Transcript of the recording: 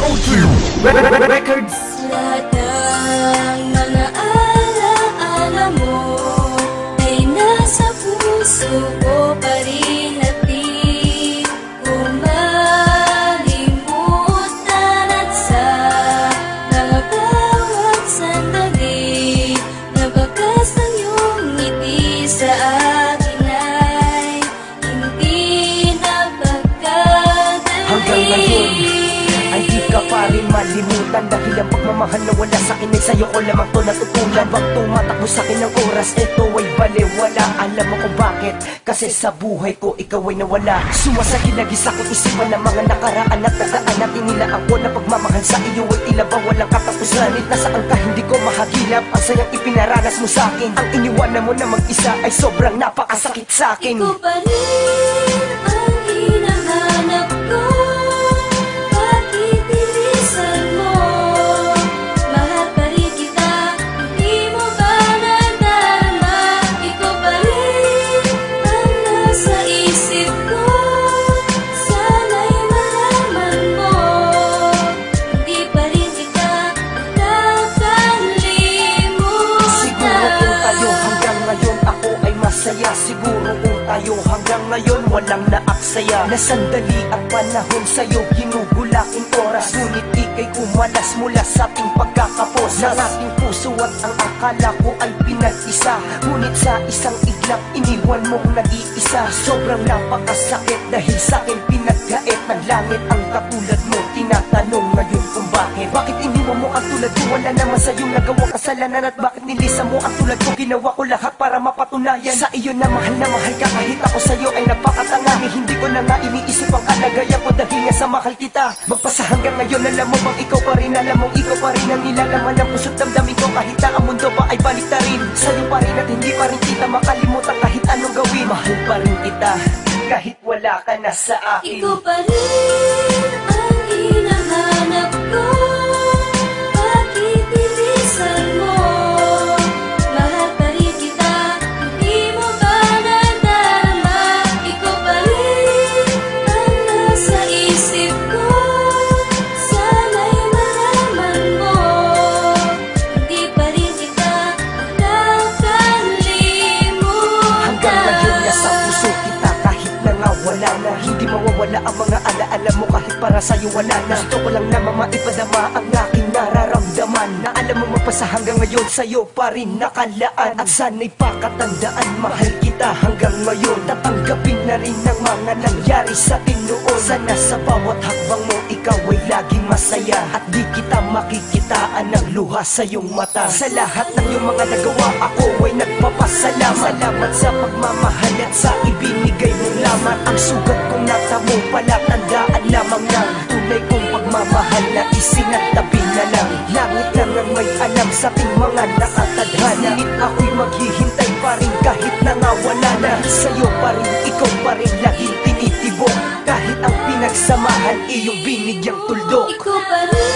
VOG Records. Lahat ng mga alaala mo ay nasa puso ko pa rin at di ko malimutan. At sa mga bawat sandali na bakas ng iyong ngiti sa akin ay hindi napagkadali. Hanggang ngayon ay di ka pa rin malimutan, dahil ang pagmamahal na wala sa'kin ay sa'yo ko lamang to natutunan. Habang tumatakbo sa'kin ang oras, eto ay baliwala. Alam mo kung bakit? Kasi sa buhay ko ikaw ay nawala. Sumasakit nag-isa kong isipan ng mga nakaraan at nagaan na tinilaan ko na pagmamahal sa iyo ay tila ba walang katapusan. Nasaan ka hindi ko mahagilap ang sayang ipinaranas mo sa'kin. Ang iniwanan mo na mag-isa ay sobrang napakasakit sa'kin. Ikaw pa rin ang hinahanap ko. Siguro kung tayo hanggang ngayon walang naaksaya na sandali at panahon sa'yo ginugulaking oras. Ngunit ika'y umalas mula sa ating pagkakapos ng ating puso at ang akala ko ay pinag-isa. Ngunit sa isang iglap iniwan mong nag-iisa. Sobrang napakasakit dahil sa'kin pinagkait ng langit ang katulad mo. Tinatanong ngayon kung bakit iniwan mo ang tulad ko? Wala naman sa'yong nagawang kasalanan. At bakit nilisa mo ang tulad ko? Ginawa ko lahat para mapatunayan sa iyo na mahal ka kahit ako sa'yo ay nagpakatanga. Hindi ko na nga iniisip ang kalagayan ko dahil nga sa mahal kita. Magpasa hanggang ngayon, alam mo bang ikaw pa rin? Alam mong ikaw pa rin ang nilalaman ng puso't damdamin ko. Kahit na ang mundo pa ay baliktarin, sa'yo pa rin at hindi pa rin kita makalimutan kahit anong gawin. Mahal pa rin kita kahit wala ka na sa akin. Ikaw pa rin ang hinahanap ko. Bakit nilisan mo? Mahal pa rin kita, hindi mo ba nadama? Ikaw pa rin ang nasa isip ko. Sana'y malaman mo, hindi pa rin kita nakakalimutan. Hanggang ngayon nasa puso kita kahit na nga wala na. Hindi mawawala ang mga alaala mo kahit para sa'yo wala na. Gusto ko lang naman maipadama ang aking nararamdaman, na alam mo mapasa hanggang ngayon sa'yo pa rin nakalaan. At sana'y pakatandaan, mahal kita hanggang ngayon. Tatanggapin na rin ang mga nangyari sa atin noon. Sana sa bawat hakbang mo ikaw ay laging masaya, at di kita makikitaan ng luha sa iyong mata. Sa lahat ng iyong mga nagawa ako ay nagpapasalamat. Salamat sa pagmamahal at sa ibinigay mong laman. Ang sugat kong natamo palatandaan lamang ng tunay kong pagmamahal na isinagtabi na lang. Langit lang ang may alam sa ating mga nakatadhana. Ngunit ako'y maghihintay pa rin kahit na nga wala na. Sa'yo pa rin, ikaw pa rin laging tinitibok. Kahit ang pinagsamahan iyong binigyang tuldok. Ikaw pa rin